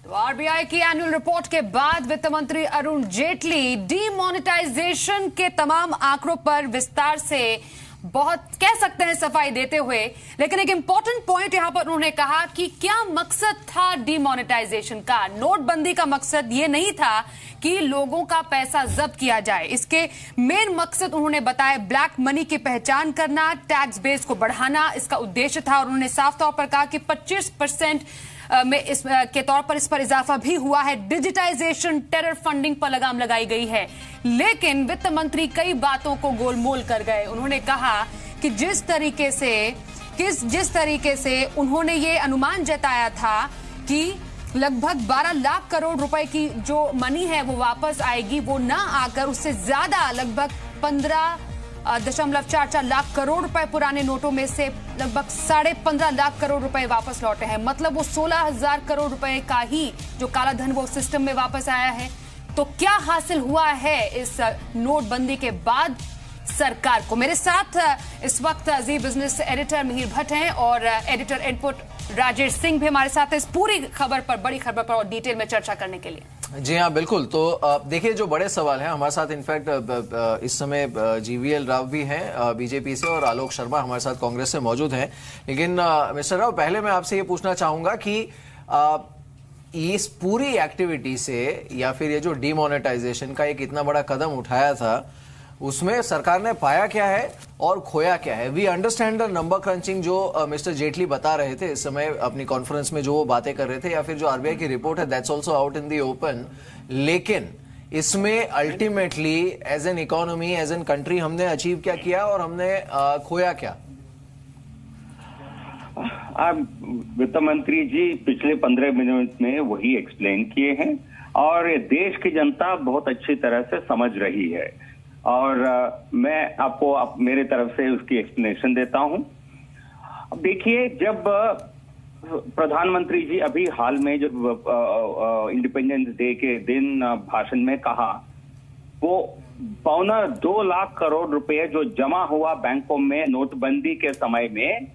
तो आरबीआई की annual report के बाद वित्त मंत्री अरुण जेटली डीमोनेटाइजेशन के तमाम आंकड़ों पर विस्तार से बहुत कह सकते हैं सफाई देते हुए, लेकिन एक इंपॉर्टेंट पॉइंट यहां पर उन्होंने कहा कि क्या मकसद था डीमोनेटाइजेशन का। नोटबंदी का मकसद ये नहीं था कि लोगों का पैसा जब्त किया जाए। इसके मेन मकसद उन्होंने बताया ब्लैक मनी की पहचान करना, टैक्स बेस को बढ़ाना इसका उद्देश्य था। और उन्होंने साफ तौर पर कहा कि 25% में इस के तौर पर इस पर इजाफा भी हुआ है। डिजिटाइजेशन, टेरर फंडिंग पर लगाम लगाई गई है। लेकिन वित्त मंत्री कई बातों को गोलमोल कर गए। उन्होंने कहा कि जिस तरीके से उन्होंने ये अनुमान जताया था कि लगभग 12 लाख करोड़ रुपए की जो मनी है वो वापस आएगी, वो ना आकर उससे ज्यादा लगभग 15.44 लाख करोड़ रुपए पुराने नोटों में से लगभग 15.5 लाख करोड़ रुपए वापस लौटे हैं। मतलब वो 16,000 करोड़ रुपए का ही जो काला धन वो सिस्टम में वापस आया है। तो क्या हासिल हुआ है इस नोटबंदी के बाद सरकार को? मेरे साथ इस वक्त जी बिजनेस एडिटर मिहिर भट्ट हैं और एडिटर इनपुट राजेश सिंह भी हमारे साथ है इस पूरी खबर पर, बड़ी खबर पर और डिटेल में चर्चा करने के लिए। जी हाँ, बिल्कुल। तो देखिए, जो बड़े सवाल हैं हमारे साथ इनफैक्ट इस समय जीवीएल राव भी हैं बीजेपी से और आलोक शर्मा हमारे साथ कांग्रेस से मौजूद हैं। लेकिन मिस्टर राव, पहले मैं आपसे ये पूछना चाहूंगा कि इस पूरी एक्टिविटी से या फिर ये जो डीमोनेटाइजेशन का एक इतना बड़ा कदम उठाया था, उसमें सरकार ने पाया क्या है और खोया क्या है? We understand the number crunching जो मिस्टर जेटली बता रहे थे इस समय अपनी कॉन्फ्रेंस में, जो वो बातें कर रहे थे, या फिर जो आरबीआई की रिपोर्ट है that's also out in the open. लेकिन इसमें ultimately as an economy, as an country हमने अचीव क्या किया और हमने खोया क्या? वित्त मंत्री जी पिछले 15 मिनट में वही एक्सप्लेन किए हैं और देश की जनता बहुत अच्छी तरह से समझ रही है। और मैं आपको मेरे तरफ से उसकी एक्सप्लेनेशन देता हूं। अब देखिए, जब प्रधानमंत्री जी अभी हाल में जब इंडिपेंडेंस डे के दिन भाषण में कहा, वो 1.25 लाख करोड़ रुपए जो जमा हुआ बैंकों में नोटबंदी के समय में,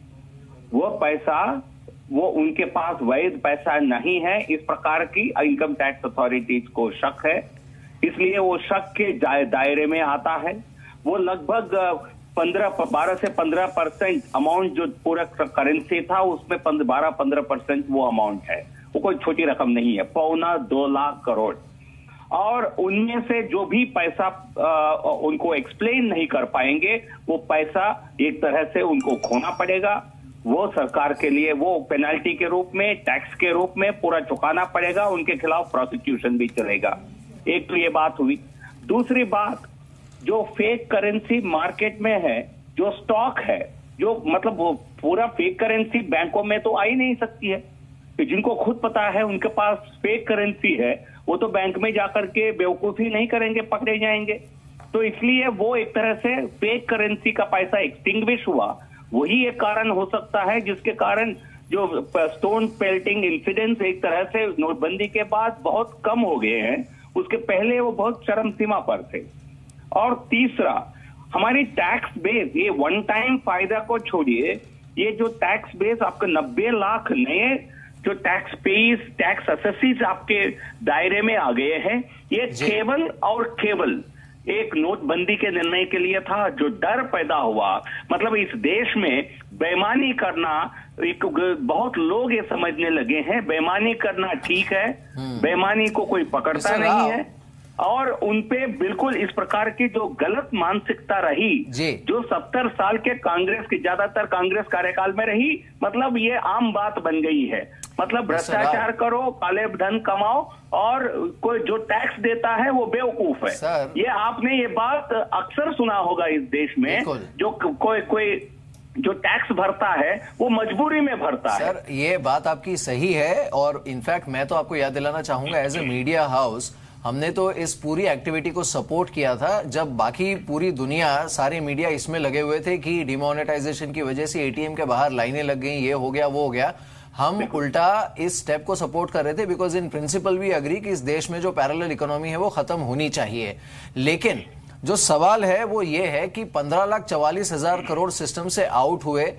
वो पैसा वो उनके पास वैध पैसा नहीं है, इस प्रकार की इनकम टैक्स अथॉरिटीज को शक है। इसलिए वो शक के दायरे में आता है। वो लगभग 12 से 15% अमाउंट जो पूरा करेंसी था उसमें 12-15% वो अमाउंट है। वो कोई छोटी रकम नहीं है, 1.25 लाख करोड़। और उनमें से जो भी पैसा उनको एक्सप्लेन नहीं कर पाएंगे, वो पैसा एक तरह से उनको खोना पड़ेगा। वो सरकार के लिए वो पेनल्टी के रूप में, टैक्स के रूप में पूरा चुकाना पड़ेगा। उनके खिलाफ प्रोसिक्यूशन भी चलेगा। एक तो ये बात हुई। दूसरी बात, जो फेक करेंसी मार्केट में है, जो स्टॉक है, जो मतलब वो पूरा फेक करेंसी बैंकों में तो आ ही नहीं सकती है। तो जिनको खुद पता है उनके पास फेक करेंसी है, वो तो बैंक में जाकर के बेवकूफी नहीं करेंगे, पकड़े जाएंगे। तो इसलिए वो एक तरह से फेक करेंसी का पैसा एक्सटिंग्विश हुआ। वही एक कारण हो सकता है जिसके कारण जो स्टोन पेल्टिंग इंसिडेंट्स एक तरह से नोटबंदी के बाद बहुत कम हो गए हैं। उसके पहले वो बहुत चरम सीमा पर थे। और तीसरा, हमारी टैक्स बेस, ये वन टाइम फायदा को छोड़िए, ये जो टैक्स बेस आपके 90 लाख नए जो टैक्स पेइज, टैक्स असेसीज आपके दायरे में आ गए हैं, ये केवल और केवल एक नोटबंदी के निर्णय के लिए था। जो डर पैदा हुआ, मतलब इस देश में बेईमानी करना, एक बहुत लोग ये समझने लगे हैं बेईमानी करना ठीक है, बेईमानी को कोई पकड़ता नहीं है। और उनपे बिल्कुल इस प्रकार की जो गलत मानसिकता रही, जो 70 साल के कांग्रेस की, ज्यादातर कांग्रेस कार्यकाल में रही, मतलब ये आम बात बन गई है। मतलब भ्रष्टाचार करो, काले धन कमाओ, और कोई जो टैक्स देता है वो बेवकूफ है। ये आपने ये बात अक्सर सुना होगा इस देश में। जो कोई जो टैक्स भरता है वो मजबूरी में भरता है। सर, ये बात आपकी सही है। और इनफैक्ट मैं तो आपको याद दिलाना चाहूंगा, एज ए मीडिया हाउस हमने तो इस पूरी एक्टिविटी को सपोर्ट किया था जब बाकी पूरी दुनिया, सारे मीडिया इसमें लगे हुए थे कि डिमोनेटाइजेशन की वजह से एटीएम के बाहर लाइनें लग गई, ये हो गया, वो हो गया। हम उल्टा इस स्टेप को सपोर्ट कर रहे थे because in principle we agree कि इस देश में जो पैरेलल इकोनॉमी है वो खत्म होनी चाहिए। लेकिन जो सवाल है वो ये है कि 15,44,000 करोड़ सिस्टम से आउट हुए,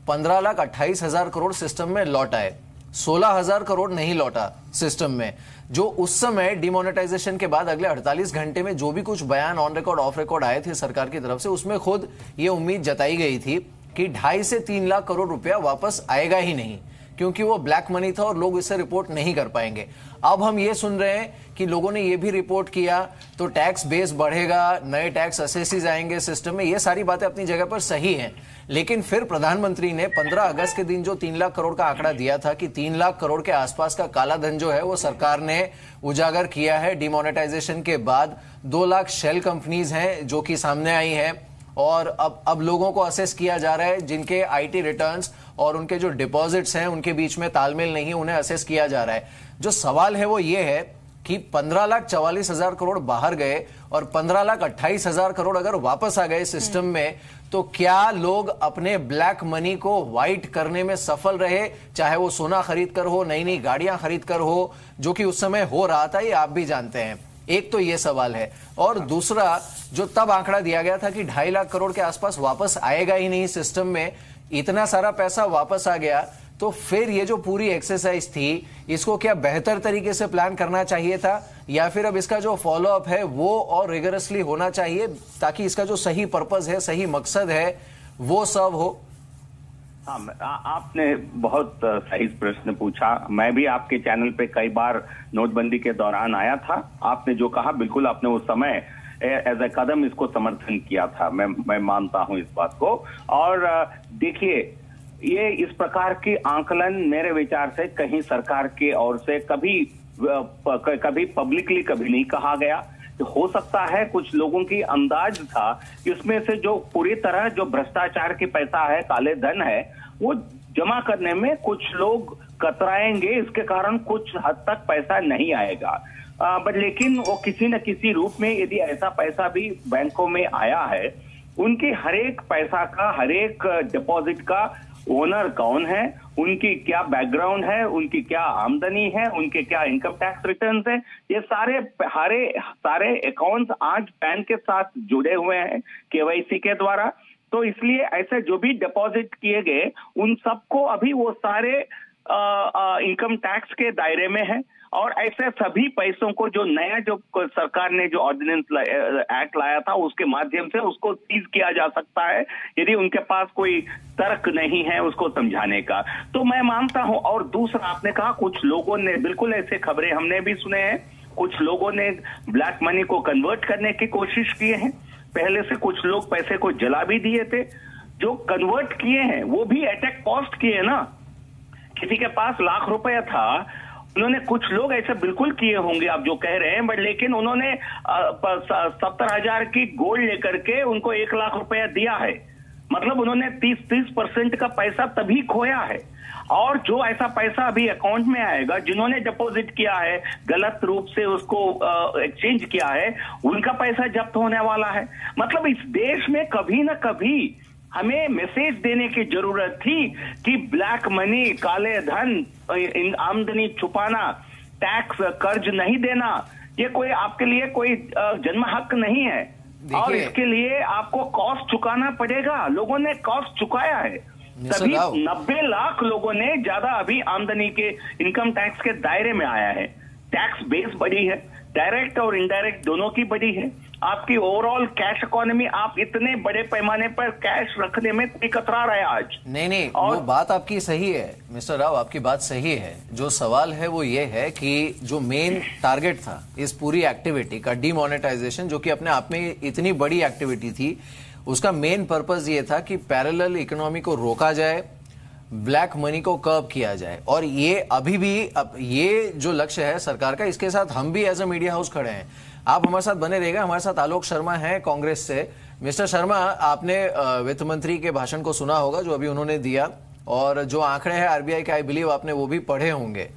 15,28,000 करोड़ सिस्टम में लौट आए। 16,000 करोड़ नहीं लौटा सिस्टम में, जो उस समय डिमोनेटाइजेशन के बाद अगले 48 घंटे में जो भी कुछ बयान ऑन रिकॉर्ड ऑफ रिकॉर्ड आए थे सरकार की तरफ से, उसमें खुद ये उम्मीद जताई गई थी कि 2.5 से 3 लाख करोड़ रुपया वापस आएगा ही नहीं, क्योंकि वो ब्लैक मनी था और लोग इससे रिपोर्ट नहीं कर पाएंगे। अब हम ये सुन रहे हैं कि लोगों ने ये भी रिपोर्ट किया तो टैक्स बेस बढ़ेगा, नए टैक्स असेसीज आएंगे सिस्टम में। ये सारी बातें अपनी जगह पर सही हैं, लेकिन फिर प्रधानमंत्री ने 15 अगस्त के दिन जो 3 लाख करोड़ का आंकड़ा दिया था कि 3 लाख करोड़ के आसपास का काला धन जो है वो सरकार ने उजागर किया है। डिमोनेटाइजेशन के बाद 2 लाख शेल कंपनीज हैं जो कि सामने आई हैं, और अब लोगों को असेस किया जा रहा है जिनके आईटी रिटर्न्स और उनके जो डिपॉजिट्स हैं उनके बीच में तालमेल नहीं है, उन्हें असेस किया जा रहा है। जो सवाल है वो ये है कि 15,44,000 करोड़ बाहर गए और 15,28,000 करोड़ अगर वापस आ गए सिस्टम में, तो क्या लोग अपने ब्लैक मनी को व्हाइट करने में सफल रहे, चाहे वो सोना खरीद कर हो, नई नई गाड़ियां खरीद कर हो, जो कि उस समय हो रहा था, ये आप भी जानते हैं। एक तो ये सवाल है, और दूसरा जो तब आंकड़ा दिया गया था कि 2.5 लाख करोड़ के आसपास वापस आएगा ही नहीं सिस्टम में, इतना सारा पैसा वापस आ गया, तो फिर ये जो पूरी एक्सरसाइज थी इसको क्या बेहतर तरीके से प्लान करना चाहिए था, या फिर अब इसका जो फॉलो अप है वो और रिगरसली होना चाहिए ताकि इसका जो सही पर्पस है, सही मकसद है, वो सब हो? हाँ, आपने बहुत सही प्रश्न पूछा। मैं भी आपके चैनल पे कई बार नोटबंदी के दौरान आया था। आपने जो कहा बिल्कुल आपने उस समय एज ए कदम इसको समर्थन किया था। मैं मानता हूं इस बात को। और देखिए, ये इस प्रकार की आंकलन मेरे विचार से कहीं सरकार की ओर से कभी पब्लिकली कभी नहीं कहा गया। हो सकता है कुछ लोगों की अंदाज था इसमें से जो पूरी तरह जो भ्रष्टाचार की पैसा है, काले धन है, वो जमा करने में कुछ लोग कतराएंगे, इसके कारण कुछ हद तक पैसा नहीं आएगा। बट लेकिन वो किसी न किसी रूप में यदि ऐसा पैसा भी बैंकों में आया है, उनकी हर एक पैसा का, हर एक डिपॉजिट का ओनर कौन है, उनकी क्या बैकग्राउंड है, उनकी क्या आमदनी है, उनके क्या इनकम टैक्स रिटर्न्स है, ये सारे अकाउंट्स आज पैन के साथ जुड़े हुए हैं केवाईसी के द्वारा। तो इसलिए ऐसे जो भी डिपॉजिट किए गए उन सबको अभी वो सारे इनकम टैक्स के दायरे में है। और ऐसे सभी पैसों को जो नया जो सरकार ने जो ऑर्डिनेंस एक्ट लाया था उसके माध्यम से उसको सीज किया जा सकता है, यदि उनके पास कोई तर्क नहीं है उसको समझाने का। तो मैं मानता हूं। और दूसरा, आपने कहा कुछ लोगों ने, बिल्कुल ऐसे खबरें हमने भी सुने हैं, कुछ लोगों ने ब्लैक मनी को कन्वर्ट करने की कोशिश किए हैं। पहले से कुछ लोग पैसे को जला भी दिए थे। जो कन्वर्ट किए हैं वो भी एट कॉस्ट किए ना। किसी के पास लाख रुपया था, उन्होंने, कुछ लोग ऐसे बिल्कुल किए होंगे आप जो कह रहे हैं, बट लेकिन उन्होंने 70,000 की गोल्ड लेकर के उनको 1 लाख रुपया दिया है। मतलब उन्होंने 30% का पैसा तभी खोया है। और जो ऐसा पैसा अभी अकाउंट में आएगा, जिन्होंने डिपॉजिट किया है, गलत रूप से उसको एक्सचेंज किया है, उनका पैसा जब्त होने वाला है। मतलब इस देश में कभी ना कभी हमें मैसेज देने की जरूरत थी कि ब्लैक मनी, काले धन, आमदनी छुपाना, टैक्स, कर्ज नहीं देना, ये कोई आपके लिए कोई जन्म हक नहीं है। और इसके लिए आपको कॉस्ट चुकाना पड़ेगा। लोगों ने कॉस्ट चुकाया है। तभी 90 लाख लोगों ने ज्यादा अभी आमदनी के इनकम टैक्स के दायरे में आया है। टैक्स बेस बढ़ी है, डायरेक्ट और इनडायरेक्ट दोनों की बढ़ी है। आपकी ओवरऑल कैश इकोनॉमी, आप इतने बड़े पैमाने पर कैश रखने में कोई कतरा रहा है आज। नहीं, और वो बात आपकी सही है मिस्टर राव, आपकी बात सही है। जो सवाल है वो ये है कि जो मेन टारगेट था इस पूरी एक्टिविटी का, डीमोनेटाइजेशन, जो कि अपने आप में इतनी बड़ी एक्टिविटी थी, उसका मेन पर्पस ये था कि पैरेलल इकोनॉमी को रोका जाए, ब्लैक मनी को कर्ब किया जाए। और ये अभी भी ये जो लक्ष्य है सरकार का, इसके साथ हम भी एज अ मीडिया हाउस खड़े हैं। आप हमारे साथ बने रहिएगा। हमारे साथ आलोक शर्मा हैं कांग्रेस से। मिस्टर शर्मा, आपने वित्त मंत्री के भाषण को सुना होगा जो अभी उन्होंने दिया, और जो आंकड़े हैं आरबीआई के, आई बिलीव आपने वो भी पढ़े होंगे।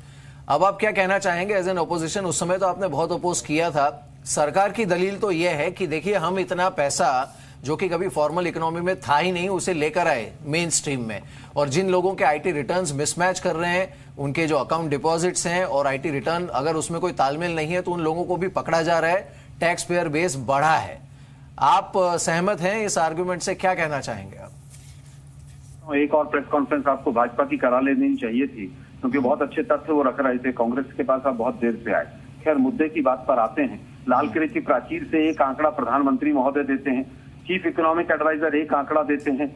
अब आप क्या कहना चाहेंगे एज एन ओपोजिशन? उस समय तो आपने बहुत अपोज किया था। सरकार की दलील तो यह है कि देखिए, हम इतना पैसा जो कि कभी फॉर्मल इकोनॉमी में था ही नहीं, उसे लेकर आए मेन स्ट्रीम में, और जिन लोगों के आईटी रिटर्न्स मिसमैच कर रहे हैं, उनके जो अकाउंट डिपॉजिट्स हैं और आईटी रिटर्न, अगर उसमें कोई तालमेल नहीं है तो उन लोगों को भी पकड़ा जा रहा है। टैक्स पेयर बेस बढ़ा है। आप सहमत हैं इस आर्गुमेंट से? क्या कहना चाहेंगे आप? एक और प्रेस कॉन्फ्रेंस आपको भाजपा की करा लेनी चाहिए थी। क्योंकि बहुत अच्छे तथ्य वो रख रहे थे। कांग्रेस के पास अब बहुत देर से आए। खैर, मुद्दे की बात पर आते हैं। लाल किले की प्राचीर से एक आंकड़ा प्रधानमंत्री महोदय देते हैं, चीफ इकोनॉमिक एडवाइजर एक आंकड़ा देते हैं,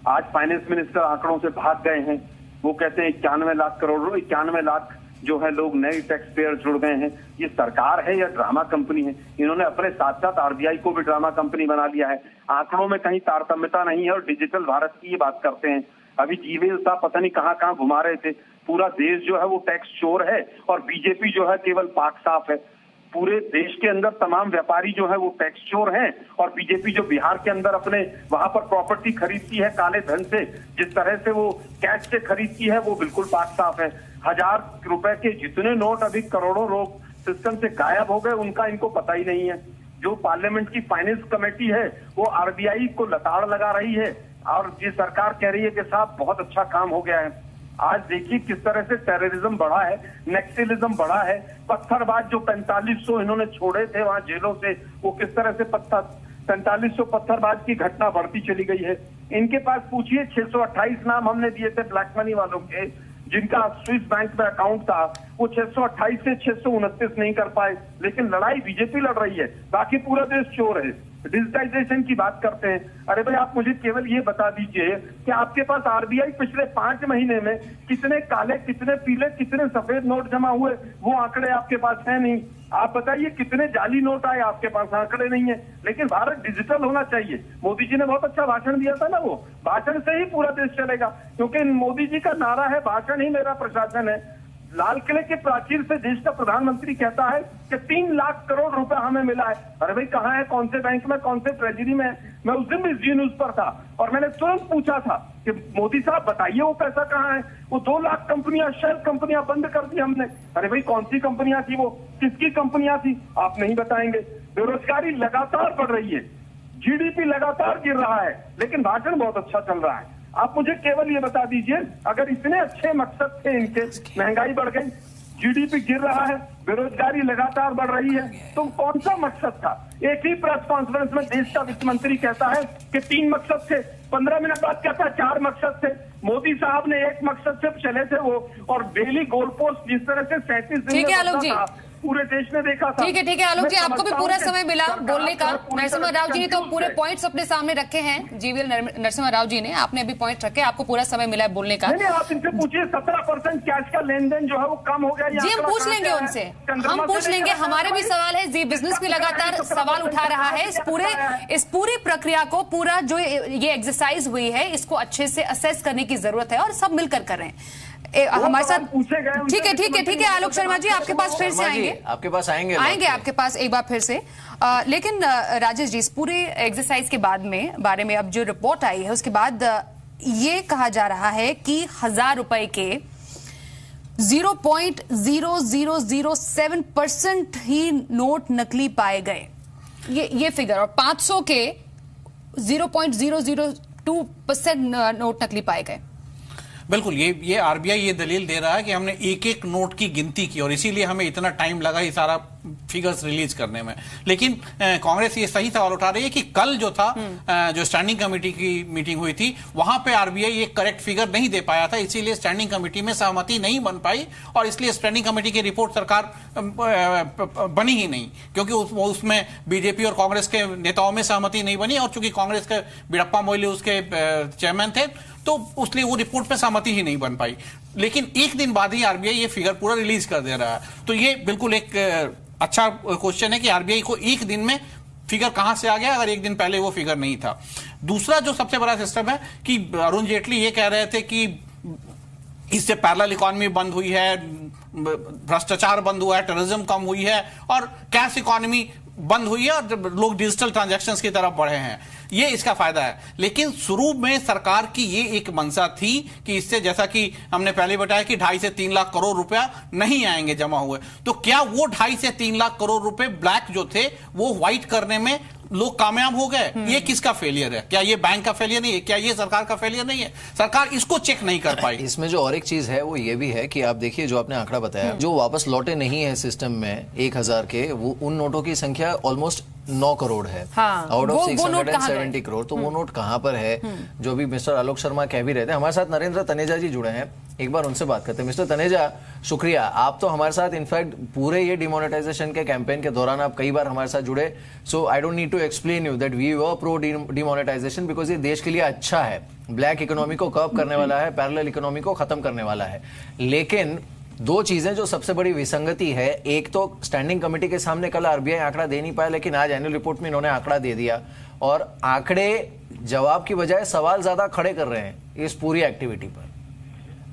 आज फाइनेंस मिनिस्टर आंकड़ों से भाग गए हैं। वो कहते हैं 91 लाख करोड़, 91 लाख जो है लोग नए टैक्स पेयर जुड़ गए हैं। ये सरकार है या ड्रामा कंपनी है? इन्होंने अपने साथ साथ आरबीआई को भी ड्रामा कंपनी बना लिया है। आंकड़ों में कहीं तारतम्यता नहीं है और डिजिटल भारत की ये बात करते हैं। अभी जीवीएल साहब पता नहीं कहाँ कहाँ घुमा रहे थे। पूरा देश जो है वो टैक्स चोर है और बीजेपी जो है केवल पाक साफ है। पूरे देश के अंदर तमाम व्यापारी जो है वो टैक्स चोर हैं और बीजेपी जो बिहार के अंदर अपने वहां पर प्रॉपर्टी खरीदती है काले धन से, जिस तरह से वो कैश से खरीदती है, वो बिल्कुल पाक साफ है। 1000 रुपए के जितने नोट अभी करोड़ों लोग सिस्टम से गायब हो गए, उनका इनको पता ही नहीं है। जो पार्लियामेंट की फाइनेंस कमेटी है वो आरबीआई को लताड़ लगा रही है और ये सरकार कह रही है कि साहब बहुत अच्छा काम हो गया है। आज देखिए किस तरह से टेररिज्म बढ़ा है, नक्सलिज्म बढ़ा है। पत्थरबाज जो 4500 इन्होंने छोड़े थे वहां जेलों से, वो किस तरह से 4500 पत्थरबाज की घटना बढ़ती चली गई है। इनके पास पूछिए 628 नाम हमने दिए थे ब्लैक मनी वालों के, जिनका स्विस बैंक में अकाउंट था, वो 628 से 629 नहीं कर पाए। लेकिन लड़ाई बीजेपी लड़ रही है, बाकी पूरा देश चोर है। डिजिटाइजेशन की बात करते हैं। अरे भाई, आप मुझे केवल ये बता दीजिए कि आपके पास आरबीआई पिछले 5 महीने में कितने काले, कितने पीले, कितने सफेद नोट जमा हुए, वो आंकड़े आपके पास है नहीं। आप बताइए कितने जाली नोट आए, आपके पास आंकड़े नहीं है। लेकिन भारत डिजिटल होना चाहिए। मोदी जी ने बहुत अच्छा भाषण दिया था ना, वो भाषण से ही पूरा देश चलेगा, क्योंकि मोदी जी का नारा है भाषण ही मेरा प्रशासन है। लाल किले के प्राचीर से देश का प्रधानमंत्री कहता है कि 3 लाख करोड़ रुपए हमें मिला है। अरे भाई, कहाँ है, कौन से बैंक में, कौन से ट्रेजरी में? मैं उस दिन भी जी न्यूज पर था और मैंने तुरंत पूछा था कि मोदी साहब बताइए वो पैसा कहाँ है। वो 2 लाख कंपनियां, शेल कंपनियां बंद कर दी हमने। अरे भाई, कौन सी कंपनियां थी वो, किसकी कंपनियां थी, आप नहीं बताएंगे। बेरोजगारी लगातार बढ़ रही है, जीडीपी लगातार गिर रहा है, लेकिन भाषण बहुत अच्छा चल रहा है। आप मुझे केवल ये बता दीजिए, अगर इतने अच्छे मकसद थे इनके, महंगाई बढ़ गई, जीडीपी गिर रहा है, बेरोजगारी लगातार बढ़ रही है, तो कौन सा मकसद था? एक ही प्रेस कॉन्फ्रेंस में देश का वित्त मंत्री कहता है कि 3 मकसद थे, 15 मिनट बाद कहता है 4 मकसद थे। मोदी साहब ने 1 मकसद से चले थे वो, और डेली गोल पोस्ट जिस तरह से 37 दिन में पूरे देश ने देखा था। ठीक है आलोक जी, आपको भी पूरा समय मिला बोलने का। नरसिम्हा राव जी ने तो पूरे पॉइंट्स अपने सामने रखे हैं। जीवीएल नरसिम्हा राव जी ने, आपने अभी पॉइंट रखे, आपको पूरा समय मिला है बोलने का। नहीं, आप इनसे पूछिए 17% कैश का लेन देन जो है वो कम हो गया। जी, हम पूछ लेंगे उनसे, हम पूछ लेंगे। हमारे भी सवाल है, जी बिजनेस भी लगातार सवाल उठा रहा है। इस पूरी प्रक्रिया को, पूरा जो ये एक्सरसाइज हुई है, इसको अच्छे से असेस करने की जरूरत है और सब मिलकर कर रहे हैं हमारे साथ। ठीक है आलोक शर्मा जी, आपके पास फिर से आएंगे, आपके पास आएंगे आपके पास एक बार फिर से। लेकिन राजेश जी, इस पूरे एक्सरसाइज के बारे में अब जो रिपोर्ट आई है, उसके बाद ये कहा जा रहा है कि 1000 रुपए के 0.0007% ही नोट नकली पाए गए, ये फिगर, और 500 के 0.002% नोट नकली पाए गए। बिल्कुल, ये आरबीआई ये दलील दे रहा है कि हमने एक एक नोट की गिनती की और इसीलिए हमें इतना टाइम लगा ये सारा फिगर्स रिलीज करने में। लेकिन कांग्रेस ये सही सवाल उठा रही है कि कल जो था, जो स्टैंडिंग कमेटी की मीटिंग हुई थी, वहां पे आरबीआई एक करेक्ट फिगर नहीं दे पाया था, इसीलिए स्टैंडिंग कमेटी में सहमति नहीं बन पाई और इसलिए स्टैंडिंग कमेटी की रिपोर्ट सरकार बनी ही नहीं, क्योंकि उसमें बीजेपी और कांग्रेस के नेताओं में सहमति नहीं बनी और चूंकि कांग्रेस के वीरप्पा मोइली उसके चेयरमैन थे, तो उसलिए वो रिपोर्ट पे सहमति ही नहीं बन पाई। लेकिन एक दिन बाद ही आरबीआई ये फिगर पूरा रिलीज कर दे रहा है, तो ये बिल्कुल एक अच्छा क्वेश्चन है कि आरबीआई को एक दिन में फिगर कहां से आ गया, अगर एक दिन पहले वो फिगर नहीं था। दूसरा जो सबसे बड़ा सिस्टम है कि अरुण जेटली ये कह रहे थे कि इससे पैरेलल इकोनॉमी बंद हुई है, भ्रष्टाचार बंद हुआ है, टेररिज्म कम हुई है और कैश इकोनॉमी बंद हुई है और लोग डिजिटल ट्रांजैक्शंस की तरफ बढ़े हैं, ये इसका फायदा है। लेकिन शुरू में सरकार की ये एक मंशा थी कि इससे, जैसा कि हमने पहले बताया कि 2.5 से 3 लाख करोड़ रुपया नहीं आएंगे जमा हुए, तो क्या वो 2.5 से 3 लाख करोड़ रुपए ब्लैक जो थे वो व्हाइट करने में लोग कामयाब हो गए? ये किसका फेलियर है? क्या ये बैंक का फेलियर नहीं है? क्या ये सरकार का फेलियर नहीं है? सरकार इसको चेक नहीं कर पाई। इसमें जो और एक चीज है वो ये भी है कि आप देखिए, जो आपने आंकड़ा बताया, जो वापस लौटे नहीं है सिस्टम में 1000 के, वो उन नोटों की संख्या ऑलमोस्ट 9 करोड़ है हाँ, आउट ऑफ वो नोट कहाँ 670 करोड़, तो वो नोट कहाँ पर है जो भी मिस्टर आलोक शर्मा कह भी रहे थे। हमारे साथ नरेंद्र तनेजा जी जुड़े हैं, एक बार उनसे बात करते हैं। मिस्टर तनेजा, शुक्रिया, आप तो हमारे साथ इनफैक्ट पूरे ये डिमोनेटाइजेशन के कैंपेन के दौरान आप कई बार हमारे साथ जुड़े। So I don't need to explain you that we were pro demonetization because ये देश के लिए अच्छा है, ब्लैक इकोनॉमी को कर्ब करने वाला है, पैरेलल इकोनॉमी को खत्म करने वाला है। लेकिन दो चीजें जो सबसे बड़ी विसंगति है, एक तो स्टैंडिंग कमेटी के सामने कल आरबीआई आंकड़ा दे नहीं पाया, लेकिन आज एनुअल रिपोर्ट में इन्होंने आंकड़ा दे दिया, और आंकड़े जवाब की बजाय सवाल ज्यादा खड़े कर रहे हैं इस पूरी एक्टिविटी पर।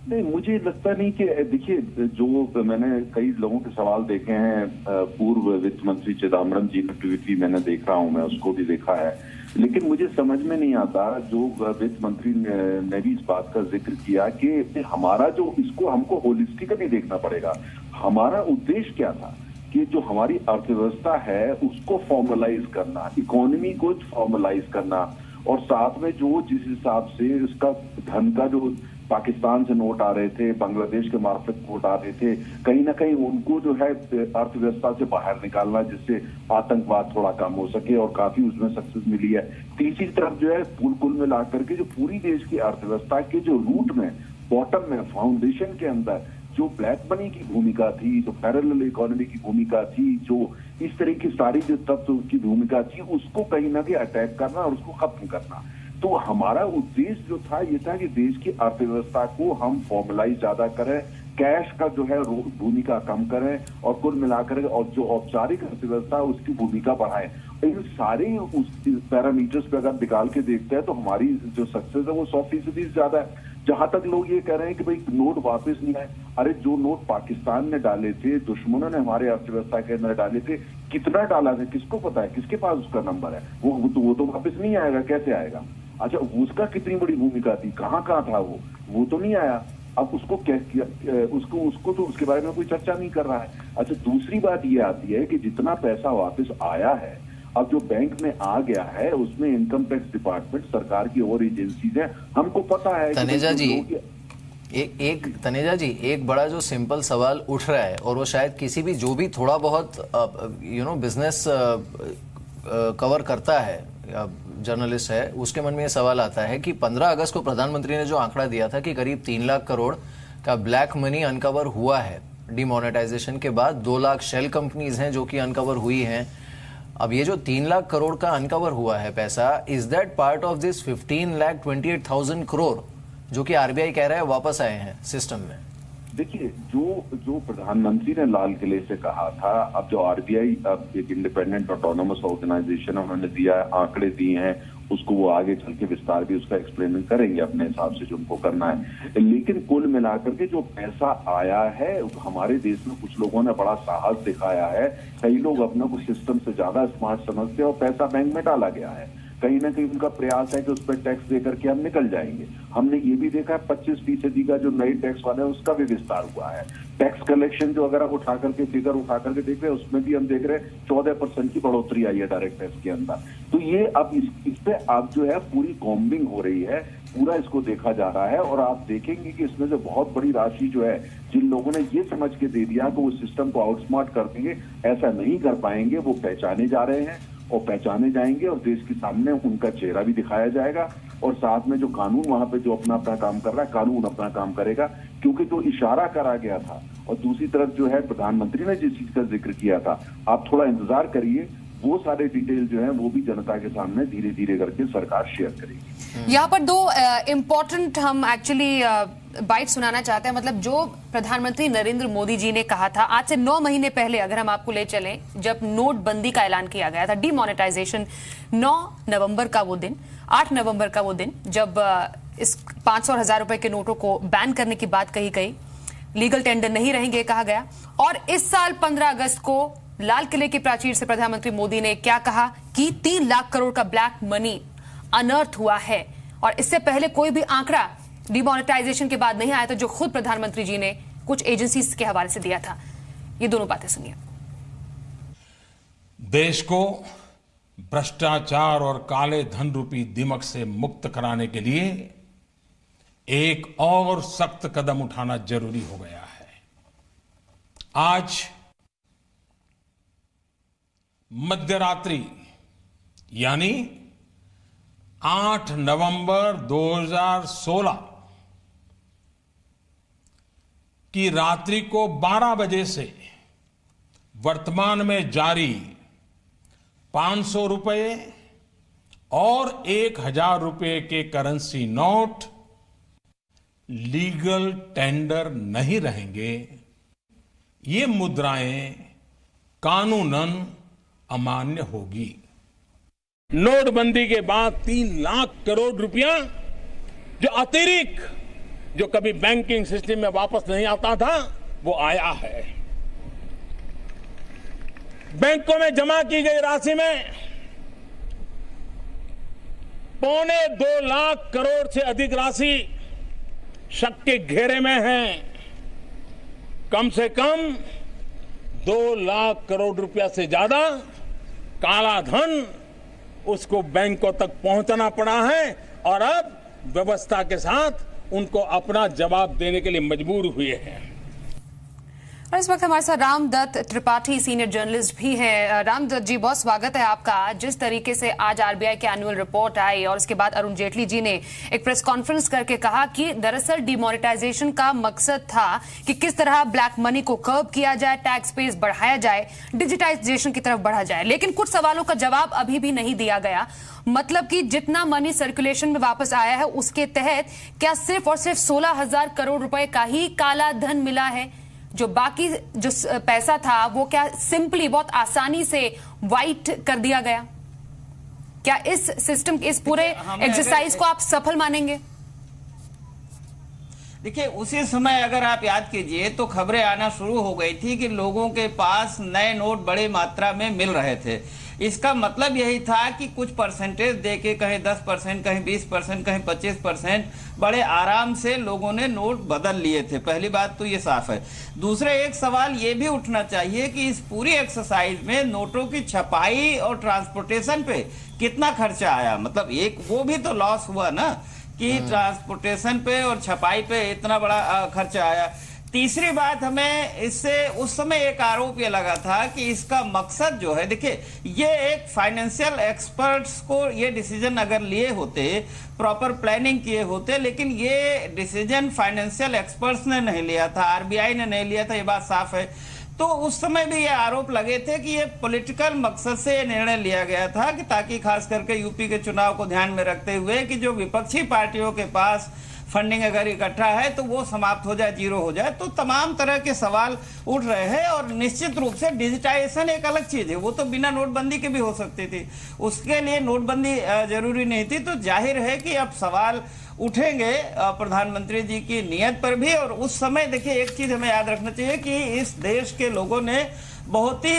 नहीं, मुझे लगता नहीं कि देखिए, जो मैंने कई लोगों के सवाल देखे हैं, पूर्व वित्त मंत्री चिदम्बरम जी ने ट्वीट भी मैंने देख रहा हूं, मैं उसको भी देखा है, लेकिन मुझे समझ में नहीं आता, जो वित्त मंत्री ने भी इस बात का जिक्र किया कि हमारा जो इसको हमको होलिस्टिकली देखना पड़ेगा। हमारा उद्देश्य क्या था कि जो हमारी अर्थव्यवस्था है उसको फॉर्मलाइज करना, इकोनॉमी को फॉर्मलाइज करना, और साथ में जो जिस हिसाब से इसका धन का जो पाकिस्तान से नोट आ रहे थे, बांग्लादेश के मार्फत नोट आ रहे थे, कहीं ना कहीं उनको जो है अर्थव्यवस्था से बाहर निकालना, जिससे आतंकवाद थोड़ा कम हो सके, और काफी उसमें सक्सेस मिली है। तीसरी तरफ जो है कुल मिला करके जो पूरी देश की अर्थव्यवस्था के जो रूट में, बॉटम में, फाउंडेशन के अंदर जो ब्लैक मनी की भूमिका थी, जो पैरेलल इकोनॉमी की भूमिका थी, जो इस तरह की सारी जो तत्व की भूमिका थी, उसको कहीं ना कहीं अटैक करना और उसको खत्म करना। तो हमारा उद्देश्य जो था ये था कि देश की अर्थव्यवस्था को हम फॉर्मलाइज ज्यादा करें, कैश का जो है भूमिका कम करें, और कुल मिलाकर और जो औपचारिक अर्थव्यवस्था उसकी भूमिका बढ़ाएं। इन सारे उस पैरामीटर्स पे अगर निकाल के देखते हैं तो हमारी जो सक्सेस है वो 100% ज्यादा है। जहां तक लोग ये कह रहे हैं कि भाई नोट वापस नहीं आए, अरे जो नोट पाकिस्तान ने डाले थे, दुश्मनों ने हमारे अर्थव्यवस्था के अंदर डाले थे, कितना डाला था किसको पता है, किसके पास उसका नंबर है, वो तो वापस नहीं आएगा, कैसे आएगा? अच्छा, उसका कितनी बड़ी भूमिका थी, कहाँ था वो तो नहीं आया। अब उसको क्या उसको तो उसके बारे में कोई चर्चा नहीं कर रहा है। अच्छा, दूसरी बात ये आती है कि जितना पैसा वापस आया है, अब जो बैंक में आ गया है उसमें इनकम टैक्स डिपार्टमेंट, सरकार की और एजेंसीज हैं, हमको पता है। तनेजा जी, तनेजा जी, एक बड़ा जो सिंपल सवाल उठ रहा है, और वो शायद किसी भी जो भी थोड़ा बहुत बिजनेस कवर करता है, जर्नलिस्ट है, उसके मन में ये सवाल आता है कि 15 अगस्त को प्रधानमंत्री ने जो आंकड़ा दिया था कि करीब 3 लाख करोड़ का ब्लैक मनी अनकवर हुआ है डिमोनेटाइजेशन के बाद, 2 लाख शेल कंपनीज हैं जो कि अनकवर हुई हैं। अब ये जो 3 लाख करोड़ का अनकवर हुआ है पैसा, is that part of this 15,28,000 crore जो कि आरबीआई कह रहा है वापस आए हैं सिस्टम में? देखिए, जो प्रधानमंत्री ने लाल किले से कहा था, अब जो आरबीआई अब एक इंडिपेंडेंट ऑटोनोमस ऑर्गेनाइजेशन उन्होंने दिया है, आंकड़े दिए हैं, उसको वो आगे चल के विस्तार भी उसका एक्सप्लेन करेंगे अपने हिसाब से जो उनको करना है। लेकिन कुल मिलाकर के जो पैसा आया है, हमारे देश में कुछ लोगों ने बड़ा साहस दिखाया है, कई लोग अपने को सिस्टम से ज्यादा स्मार्ट समझते हैं और पैसा बैंक में डाला गया है। कहीं ना कहीं उनका प्रयास है कि उस पर टैक्स देकर के हम निकल जाएंगे। हमने ये भी देखा है 25% का जो नई टैक्स वाला है उसका भी विस्तार हुआ है। टैक्स कलेक्शन जो अगर आप उठा करके फिगर उठा करके देख रहे हैं, उसमें भी हम देख रहे हैं 14% की बढ़ोतरी आई है डायरेक्ट टैक्स के अंदर। तो ये अब इस पे अब जो है पूरी कॉम्बिंग हो रही है, पूरा इसको देखा जा रहा है, और आप देखेंगे कि इसमें से बहुत बड़ी राशि जो है, जिन लोगों ने ये समझ के दे दिया कि वो सिस्टम को आउटस्मार्ट कर देंगे, ऐसा नहीं कर पाएंगे, वो पहचाने जा रहे हैं और पहचाने जाएंगे, और देश के सामने उनका चेहरा भी दिखाया जाएगा, और साथ में जो कानून वहां पे जो अपना काम कर रहा है, कानून अपना काम करेगा, क्योंकि जो इशारा करा गया था, और दूसरी तरफ जो है प्रधानमंत्री ने जिस चीज का जिक्र किया था, आप थोड़ा इंतजार करिए, वो सारे डिटेल जो है वो भी जनता के सामने धीरे धीरे करके सरकार शेयर करेगी। यहाँ पर 2 इम्पोर्टेंट हम एक्चुअली बाइट सुनाना चाहते हैं। मतलब जो प्रधानमंत्री नरेंद्र मोदी जी ने कहा था आज से 9 महीने पहले, अगर हम आपको ले चलें, जब नोटबंदी का ऐलान किया गया था, डिमोनेटाइजेशन, 9 नवंबर का वो दिन, 8 नवंबर का वो दिन, जब इस 500 और 1000 रुपए के नोटों को बैन करने की बात कही गई, लीगल टेंडर नहीं रहेंगे कहा गया। और इस साल 15 अगस्त को लाल किले की प्राचीर से प्रधानमंत्री मोदी ने क्या कहा कि 3 लाख करोड़ का ब्लैक मनी अनर्थ हुआ है, और इससे पहले कोई भी आंकड़ा डिमोनेटाइजेशन के बाद नहीं आया था, जो खुद प्रधानमंत्री जी ने कुछ एजेंसीज के हवाले से दिया था। ये दोनों बातें सुनिए। देश को भ्रष्टाचार और काले धन रूपी दिमक से मुक्त कराने के लिए एक और सख्त कदम उठाना जरूरी हो गया है। आज मध्यरात्रि यानी 8 नवंबर 2016 की रात्रि को 12 बजे से वर्तमान में जारी 500 रुपए और 1000 रुपए के करेंसी नोट लीगल टेंडर नहीं रहेंगे। ये मुद्राएं कानूनन अमान्य होगी। नोटबंदी के बाद 3 लाख करोड़ रुपया जो अतिरिक्त जो कभी बैंकिंग सिस्टम में वापस नहीं आता था वो आया है। बैंकों में जमा की गई राशि में 2.25 लाख करोड़ से अधिक राशि शक के घेरे में है। कम से कम 2 लाख करोड़ रुपया से ज्यादा काला धन उसको बैंकों तक पहुंचना पड़ा है और अब व्यवस्था के साथ उनको अपना जवाब देने के लिए मजबूर हुए हैं। और इस वक्त हमारे साथ रामदत्त त्रिपाठी सीनियर जर्नलिस्ट भी हैं। रामदत्त जी, बहुत स्वागत है आपका। जिस तरीके से आज आरबीआई की एनुअल रिपोर्ट आई और उसके बाद अरुण जेटली जी ने एक प्रेस कॉन्फ्रेंस करके कहा कि दरअसल डिमोनेटाइजेशन का मकसद था कि किस तरह ब्लैक मनी को कर्ब किया जाए, टैक्स बेस बढ़ाया जाए, डिजिटाइजेशन की तरफ बढ़ा जाए। लेकिन कुछ सवालों का जवाब अभी भी नहीं दिया गया। मतलब कि जितना मनी सर्कुलेशन में वापस आया है उसके तहत क्या सिर्फ और सिर्फ 16,000 करोड़ रुपए का ही काला धन मिला है? जो बाकी जो पैसा था वो क्या सिंपली बहुत आसानी से वाइट कर दिया गया? क्या इस सिस्टम, इस पूरे एक्सरसाइज को आप सफल मानेंगे? देखिए, उसी समय अगर आप याद कीजिए तो खबरें आना शुरू हो गई थी कि लोगों के पास नए नोट बड़ी मात्रा में मिल रहे थे। इसका मतलब यही था कि कुछ परसेंटेज देके, कहीं 10%, कहीं 20%, कहीं 25%, बड़े आराम से लोगों ने नोट बदल लिए थे। पहली बात तो ये साफ है। दूसरा एक सवाल ये भी उठना चाहिए कि इस पूरी एक्सरसाइज में नोटों की छपाई और ट्रांसपोर्टेशन पे कितना खर्चा आया। मतलब एक वो भी तो लॉस हुआ ना कि ट्रांसपोर्टेशन पे और छपाई पे इतना बड़ा खर्चा आया। तीसरी बात, हमें इससे उस समय एक आरोप ये लगा था कि इसका मकसद जो है, देखिए, ये एक फाइनेंशियल एक्सपर्ट्स को ये डिसीजन अगर लिए होते, प्रॉपर प्लानिंग किए होते, लेकिन ये डिसीजन फाइनेंशियल एक्सपर्ट्स ने नहीं लिया था, आरबीआई ने नहीं लिया था, ये बात साफ है। तो उस समय भी ये आरोप लगे थे कि ये पॉलिटिकल मकसद से ये निर्णय लिया गया था कि ताकि खास करके यूपी के चुनाव को ध्यान में रखते हुए कि जो विपक्षी पार्टियों के पास फंडिंग अगर इकट्ठा है तो वो समाप्त हो जाए, जीरो हो जाए। तो तमाम तरह के सवाल उठ रहे हैं और निश्चित रूप से डिजिटाइजेशन एक अलग चीज है, वो तो बिना नोटबंदी के भी हो सकती थी, उसके लिए नोटबंदी जरूरी नहीं थी। तो जाहिर है कि अब सवाल उठेंगे प्रधानमंत्री जी की नीयत पर भी। और उस समय देखिए, एक चीज हमें याद रखना चाहिए कि इस देश के लोगों ने बहुत ही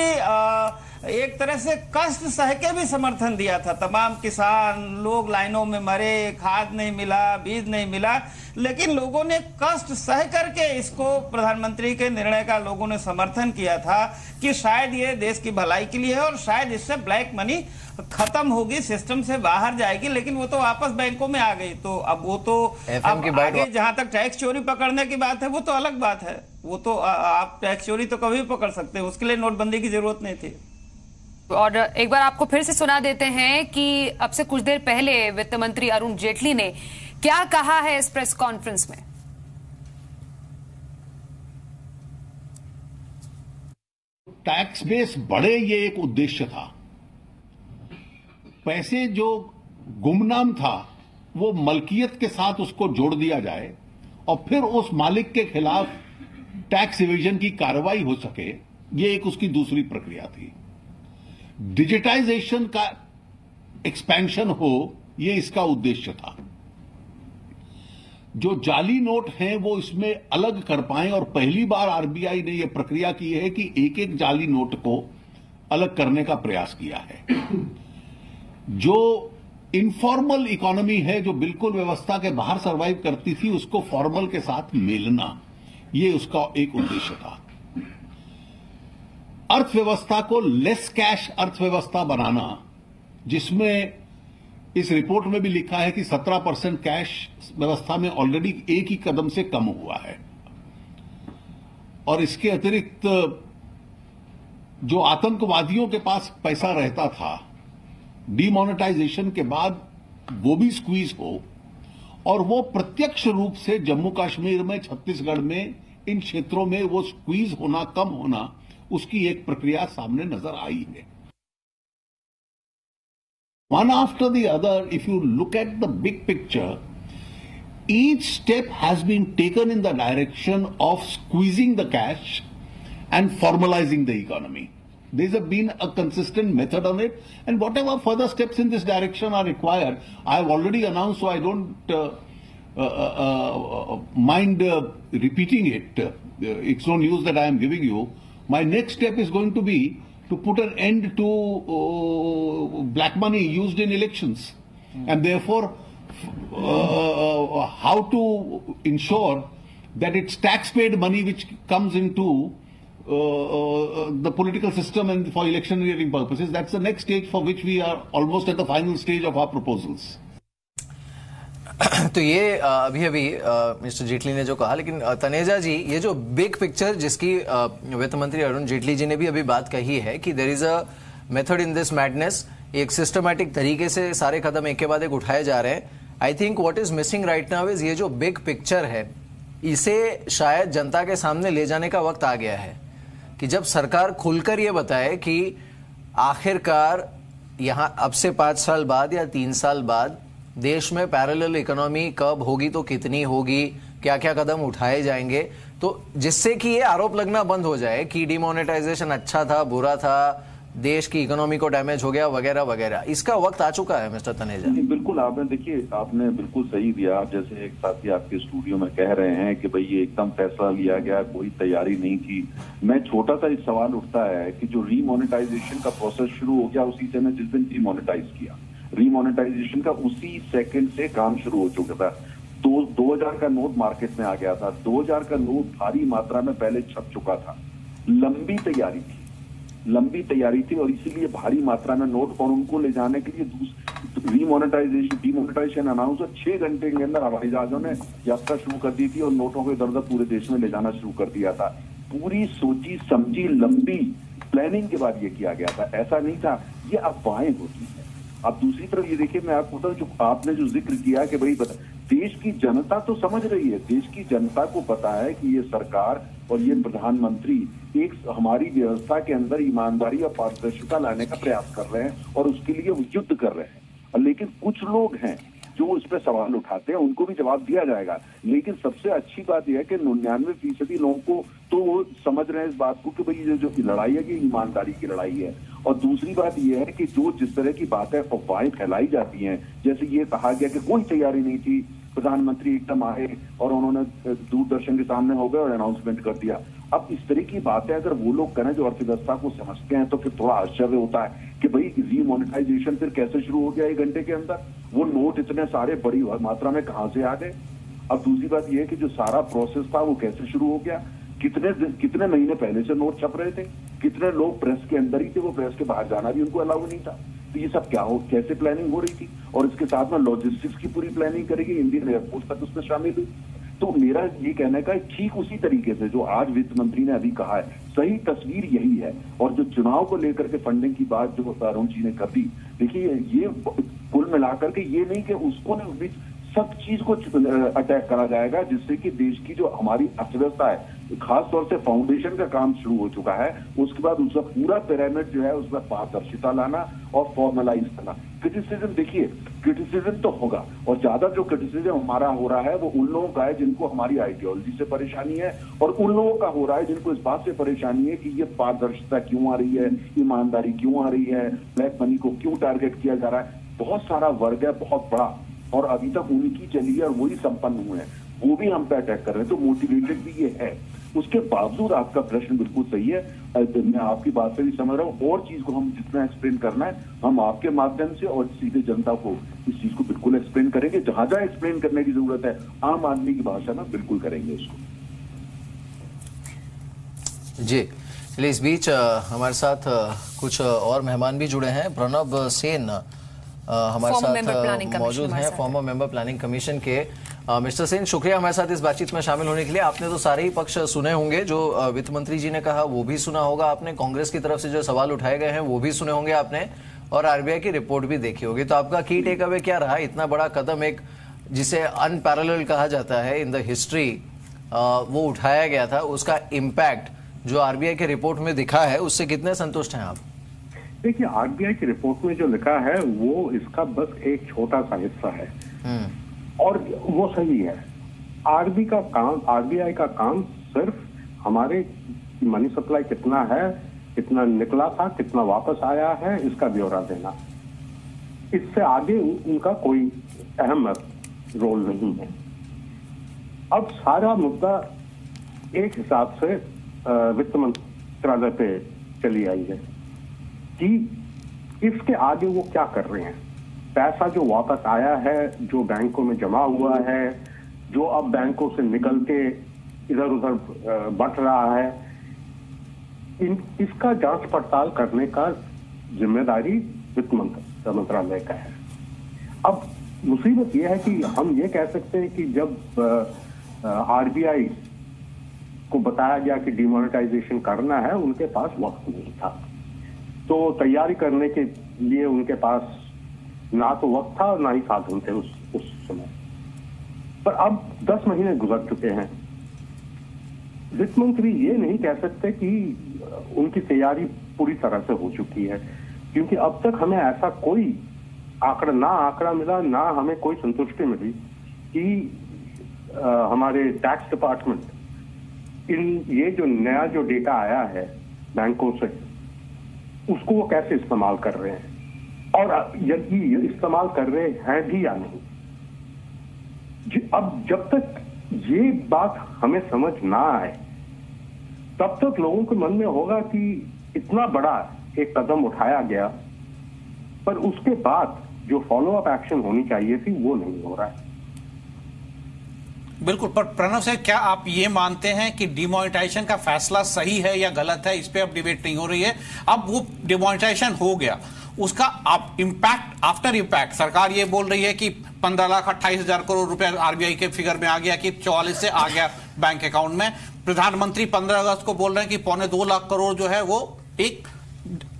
एक तरह से कष्ट सह के भी समर्थन दिया था। तमाम किसान लोग लाइनों में मरे, खाद नहीं मिला, बीज नहीं मिला, लेकिन लोगों ने कष्ट सह करके इसको, प्रधानमंत्री के निर्णय का लोगों ने समर्थन किया था कि शायद ये देश की भलाई के लिए है और शायद इससे ब्लैक मनी खत्म होगी, सिस्टम से बाहर जाएगी। लेकिन वो तो वापस बैंकों में आ गई। तो अब वो तो अब आगे जहां तक टैक्स चोरी पकड़ने की बात है वो तो अलग बात है। वो तो आप टैक्स चोरी तो कभी भी पकड़ सकते हैं, उसके लिए नोटबंदी की जरूरत नहीं थी। और एक बार आपको फिर से सुना देते हैं कि अब से कुछ देर पहले वित्त मंत्री अरुण जेटली ने क्या कहा है इस प्रेस कॉन्फ्रेंस में। टैक्स बेस बढ़े, ये एक उद्देश्य था। पैसे जो गुमनाम था वो मलकियत के साथ उसको जोड़ दिया जाए और फिर उस मालिक के खिलाफ टैक्स इवेजन की कार्रवाई हो सके, ये एक उसकी दूसरी प्रक्रिया थी। डिजिटाइजेशन का एक्सपेंशन हो, ये इसका उद्देश्य था। जो जाली नोट हैं वो इसमें अलग कर पाएं और पहली बार आरबीआई ने यह प्रक्रिया की है कि एक एक जाली नोट को अलग करने का प्रयास किया है। जो इनफॉर्मल इकोनॉमी है, जो बिल्कुल व्यवस्था के बाहर सरवाइव करती थी, उसको फॉर्मल के साथ मेलना, ये उसका एक उद्देश्य था। अर्थव्यवस्था को लेस कैश अर्थव्यवस्था बनाना, जिसमें इस रिपोर्ट में भी लिखा है कि 17% कैश व्यवस्था में ऑलरेडी एक ही कदम से कम हुआ है। और इसके अतिरिक्त जो आतंकवादियों के पास पैसा रहता था डिमोनेटाइजेशन के बाद वो भी स्क्वीज हो और वो प्रत्यक्ष रूप से जम्मू कश्मीर में, छत्तीसगढ़ में, इन क्षेत्रों में वो स्क्वीज होना, कम होना, उसकी एक प्रक्रिया सामने नजर आई है। One after the other, if you look at the big picture, each step has been taken in the direction of squeezing the cash and formalizing the economy. There's been a consistent method on it, and whatever further steps in this direction are required, I've already announced, so I don't mind repeating it. It's no news that I am giving you. My next step is going to be to put an end to black money used in elections, and therefore how to ensure that it's tax-paid money which comes into the political system and for electioneering purposes. That's the next stage for which we are almost at the final stage of our proposals. तो ये अभी mister Jaitley ने जो कहा, लेकिन तनेजा जी, ये जो big picture जिसकी वित्त मंत्री अरुण जेटली जी ने भी अभी बात कही है कि there is a method in this madness, एक सिस्टमैटिक तरीके से सारे कदम एक के बाद एक उठाए जा रहे हैं। I think what is missing right now is ये जो बिग पिक्चर है, इसे शायद जनता के सामने ले जाने का वक्त आ गया है कि जब सरकार खुलकर ये बताए कि आखिरकार यहां अब से 5 साल बाद या 3 साल बाद देश में पैरेलल इकोनॉमी कब होगी, तो कितनी होगी, क्या क्या कदम उठाए जाएंगे, तो जिससे कि ये आरोप लगना बंद हो जाए कि डिमोनेटाइजेशन अच्छा था, बुरा था, देश की इकोनॉमी को डैमेज हो गया, वगैरह वगैरह। इसका वक्त आ चुका है मिस्टर तनेजा। बिल्कुल, आपने देखिए, आपने बिल्कुल सही दिया। जैसे एक साथी आपके स्टूडियो में कह रहे हैं कि भाई ये एकदम फैसला लिया गया, कोई तैयारी नहीं थी। मैं छोटा सा एक सवाल उठता है कि जो रीमोनेटाइजेशन का प्रोसेस शुरू हो गया उसी समय जिस दिन डीमोनेटाइज किया, रीमोनेटाइजेशन का उसी सेकंड से काम शुरू हो चुका था। तो 2000 का नोट मार्केट में आ गया था, 2000 का नोट भारी मात्रा में पहले छप चुका था। लंबी तैयारी थी और इसीलिए भारी मात्रा में नोट, और उनको ले जाने के लिए डीमोनेटाइजेशन अनाउंस 6 घंटे के अंदर हवाई जहाजों ने यात्रा शुरू कर दी थी और नोटों को इधर उधर पूरे देश में ले जाना शुरू कर दिया था। पूरी सोची समझी लंबी प्लानिंग के बाद ये किया गया था, ऐसा नहीं था। ये अफवाहें होती है। अब दूसरी तरफ ये देखिए, मैं आपको बताऊं, जो आपने जो जिक्र किया कि भाई देश की जनता तो समझ रही है, देश की जनता को पता है कि ये सरकार और ये प्रधानमंत्री एक हमारी व्यवस्था के अंदर ईमानदारी और पारदर्शिता लाने का प्रयास कर रहे हैं और उसके लिए वो युद्ध कर रहे हैं। लेकिन कुछ लोग हैं जो इस पर सवाल उठाते हैं, उनको भी जवाब दिया जाएगा। लेकिन सबसे अच्छी बात यह है कि 99% लोगों को तो वो समझ रहे हैं इस बात को कि भाई ये जो लड़ाई है ये ईमानदारी की लड़ाई है। और दूसरी बात यह है कि जो जिस तरह की बातें अफवाहें फैलाई जाती हैं, जैसे ये कहा गया कि कोई तैयारी नहीं थी, प्रधानमंत्री एकदम आए और उन्होंने दूरदर्शन के सामने हो गए और अनाउंसमेंट कर दिया। अब इस तरह की बातें अगर वो लोग करें जो अर्थव्यवस्था को समझते हैं, तो फिर थोड़ा आश्चर्य होता है कि भाई रीमोनेटाइजेशन फिर कैसे शुरू हो गया 1 घंटे के अंदर, वो नोट इतने सारे बड़ी मात्रा में कहां से आ गए। अब दूसरी बात यह है कि जो सारा प्रोसेस था वो कैसे शुरू हो गया, कितने महीने पहले से नोट छप रहे थे, कितने लोग प्रेस के अंदर ही थे, वो प्रेस के बाहर जाना भी उनको अलाउ नहीं था। तो ये सब कैसे प्लानिंग हो रही थी, और इसके साथ में लॉजिस्टिक्स की पूरी प्लानिंग करेगी, इंडियन एयरफोर्स तक उसमें शामिल हुई। तो मेरा ये कहना है ठीक उसी तरीके से जो आज वित्त मंत्री ने अभी कहा है, सही तस्वीर यही है। और जो चुनाव को लेकर के फंडिंग की बात जो अरुण जी ने कर दी, देखिए ये कुल मिलाकर के ये नहीं कि उसको बीच सब चीज को अटैक करा जाएगा, जिससे कि देश की जो हमारी अर्थव्यवस्था है, खास तौर से फाउंडेशन का काम शुरू हो चुका है। उसके बाद उसका पूरा पिरामिड जो है उसमें पारदर्शिता लाना और फॉर्मलाइज करना। क्रिटिसिज्म, देखिए क्रिटिसिज्म तो होगा, और ज्यादा जो क्रिटिसिज्म हमारा हो रहा है वो उन लोगों का है जिनको हमारी आइडियोलॉजी से परेशानी है, और उन लोगों का हो रहा है जिनको इस बात से परेशानी है कि ये पारदर्शिता क्यों आ रही है, ईमानदारी क्यों आ रही है, ब्लैक मनी को क्यों टारगेट किया जा रहा है। बहुत सारा वर्ग है बहुत बड़ा, और अभी तक उनकी चली है और वही संपन्न हुए हैं, वो भी हम पे अटैक कर रहे हैं। तो मोटिवेटेड भी ये है। उसके बावजूद आपका प्रश्न बिल्कुल सही है, मैं आपकी बात से भी समझ रहा हूँ। और चीज को हम जितना एक्सप्लेन करना है हम आपके माध्यम से और सीधे जनता को इस चीज को बिल्कुल एक्सप्लेन करेंगे। जहां जहां एक्सप्लेन करने की जरूरत है आम आदमी की भाषा में बिल्कुल करेंगे उसको। जी चलिए, इस बीच हमारे साथ कुछ और मेहमान भी जुड़े हैं। प्रणब सेन हमारे साथ मौजूद हैं, फॉर्मर मेंबर प्लानिंग कमीशन के। मिस्टर सेन, शुक्रिया हमारे साथ इस बातचीत में शामिल होने के लिए। आपने तो सारे ही पक्ष सुने होंगे, जो वित्त मंत्री जी ने कहा वो भी सुना होगा आपने, कांग्रेस की तरफ से जो सवाल उठाए गए हैं वो भी सुने होंगे आपने, और आरबीआई की रिपोर्ट भी देखी होगी। तो आपका की टेक अवे क्या रहा? इतना बड़ा कदम, एक जिसे अनपैरेलल कहा जाता है इन द हिस्ट्री, वो उठाया गया था, उसका इम्पैक्ट जो आरबीआई के रिपोर्ट में दिखा है उससे कितने संतुष्ट हैं आप? देखिए, आरबीआई की रिपोर्ट में जो लिखा है वो इसका बस एक छोटा सा हिस्सा है और वो सही है। आरबीआई का काम सिर्फ हमारे मनी सप्लाई कितना है, कितना निकला था, कितना वापस आया है, इसका ब्यौरा देना। इससे आगे उनका कोई अहम रोल नहीं है। अब सारा मुद्दा एक हिसाब से वित्त मंत्रालय पे चली आई है कि इसके आगे वो क्या कर रहे हैं। पैसा जो वापस आया है, जो बैंकों में जमा हुआ है, जो अब बैंकों से निकल के इधर उधर बंट रहा है, इसका जांच पड़ताल करने का जिम्मेदारी वित्त मंत्रालय का है। अब मुसीबत यह है कि हम ये कह सकते हैं कि जब आरबीआई को बताया गया कि डिमोनेटाइजेशन करना है, उनके पास वक्त नहीं था, तो तैयारी करने के लिए उनके पास ना तो वक्त था और ना ही साधन थे उस समय। पर अब 10 महीने गुजर चुके हैं। वित्त मंत्री ये नहीं कह सकते कि उनकी तैयारी पूरी तरह से हो चुकी है, क्योंकि अब तक हमें ऐसा कोई आंकड़ा मिला, ना हमें कोई संतुष्टि मिली कि हमारे टैक्स डिपार्टमेंट ये जो नया जो डेटा आया है बैंकों से, उसको वो कैसे इस्तेमाल कर रहे हैं और यदि इस्तेमाल कर रहे हैं भी या नहीं। अब जब तक ये बात हमें समझ ना आए, तब तक लोगों के मन में होगा कि इतना बड़ा एक कदम उठाया गया, पर उसके बाद जो फॉलो अप एक्शन होनी चाहिए थी वो नहीं हो रहा है। बिल्कुल, पर प्रणव से क्या आप ये मानते हैं कि डिमोनेटाइजेशन का फैसला सही है या गलत है? इस पे अब डिबेट नहीं हो रही है। अब वो डिमोनेटाइजेशन हो गया, उसका अब इम्पैक्ट, आफ्टर इम्पैक्ट सरकार ये बोल रही है कि 15,28,000 करोड़ रुपए आरबीआई के फिगर में आ गया कि 44 से आ गया बैंक अकाउंट में। प्रधानमंत्री 15 अगस्त को बोल रहे हैं कि 2.25 लाख करोड़ जो है वो एक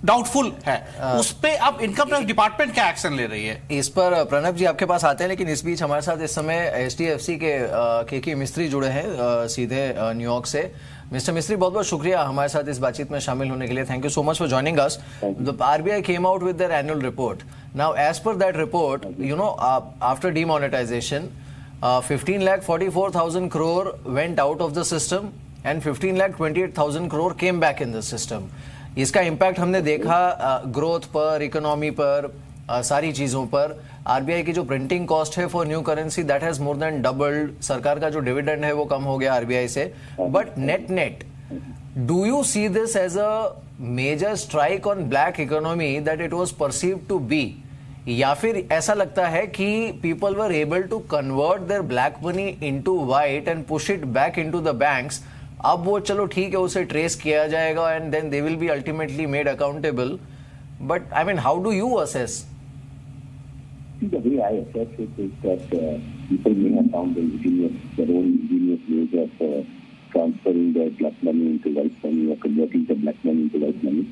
डाउटफुल है। उस पे अब इनकम टैक्स डिपार्टमेंट क्या एक्शन ले रही है? इस पर प्रणव जी आपके पास आते हैं, लेकिन इस बीच हमारे साथ इस समय एचडीएफसी के मिस्त्री जुड़े हैं सीधे न्यूयॉर्क से। मिस्टर मिस्त्री, बहुत बहुत शुक्रिया हमारे साथ इस बातचीत में शामिल होने के लिए। Thank you so much for joining us. The RBI came out with their annual report. Now as per that report, you know, after demonetisation 15,44,000 crore went out of the system and 15,28,000 crore came back in the system. इसका impact हमने देखा growth पर, economy पर, सारी चीजों पर। RBI की जो प्रिंटिंग कॉस्ट है for new currency, that has more than doubled. सरकार का जो डिविडेंड है वो कम हो गया आरबीआई से। But net do you see this as a major strike on black economy that it was perceived to be, या फिर ऐसा लगता है कि people were able to convert their black money into white and push it back into the banks? अब वो चलो ठीक है, उसे ट्रेस किया जाएगा and then they will be ultimately made accountable, but I mean how do you assess? The way I assess it is that people may have found their own ingenious ways of transferring their black money into white money or converting the black money into white money.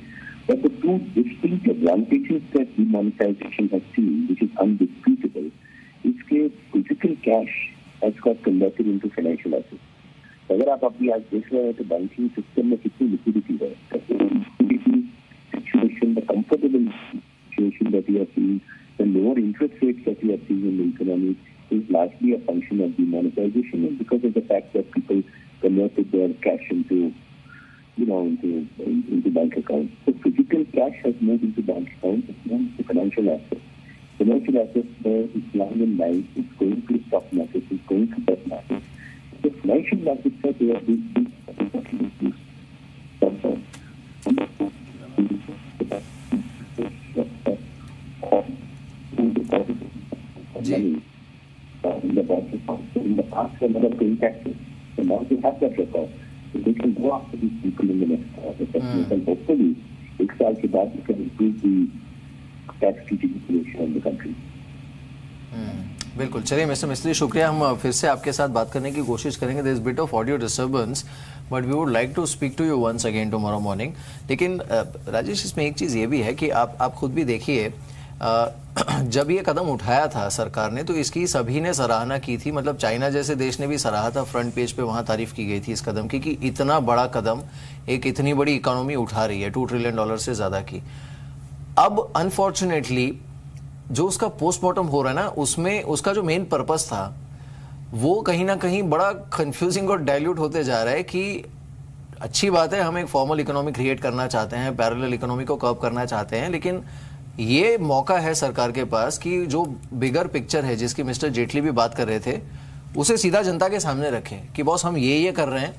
But the two distinct advantages that demonetization has seen, which is undisputable, is that physical cash has got converted into financial assets. अगर आप अपनी आज देख रहे हैं तो banking system में कितनी लिक्विडिटी है, liquidity situation, the comfortable situation that you are seeing, the lower interest rates that we are seeing in the economy is largely a function of demonetization, and because of the fact that people converted their cash into bank accounts. So physical cash has moved into bank accounts. It's moved to financial assets. Financial assets is lying in line. It's going to stock markets. It's going to debt markets. The financial markets are there. In the past, they never paid taxes. So now they have that record. So they can go after these people in the next and hopefully, एक साल के बाद we can improve the tax situation in the country. बिल्कुल, चलिए mister मिस्त्री, शुक्रिया। हम फिर से आपके साथ बात करने की कोशिश करेंगे। There is bit of audio disturbance. But we would like to speak to you once again tomorrow morning. लेकिन राजेश, इसमें एक चीज़ ये भी है कि आप खुद भी देखिए, जब ये कदम उठाया था सरकार ने तो इसकी सभी ने सराहना की थी। मतलब चाइना जैसे देश ने भी सराहा था, फ्रंट पेज पे वहाँ तारीफ की गई थी इस कदम की कि इतना बड़ा कदम एक इतनी बड़ी इकोनॉमी उठा रही है, $2 ट्रिलियन से ज़्यादा की। अब अनफॉर्चुनेटली जो उसका पोस्टमार्टम हो रहा है ना, उसमें उसका जो मेन पर्पस था वो कहीं ना कहीं बड़ा कंफ्यूजिंग और डाइल्यूट होते जा रहा है कि अच्छी बात है, हम एक फॉर्मल इकोनॉमी क्रिएट करना चाहते हैं, पैरेलल इकोनॉमी को कर्व करना चाहते हैं, लेकिन ये मौका है सरकार के पास कि जो बिगर पिक्चर है जिसकी मिस्टर जेटली भी बात कर रहे थे, उसे सीधा जनता के सामने रखें कि बॉस हम ये कर रहे हैं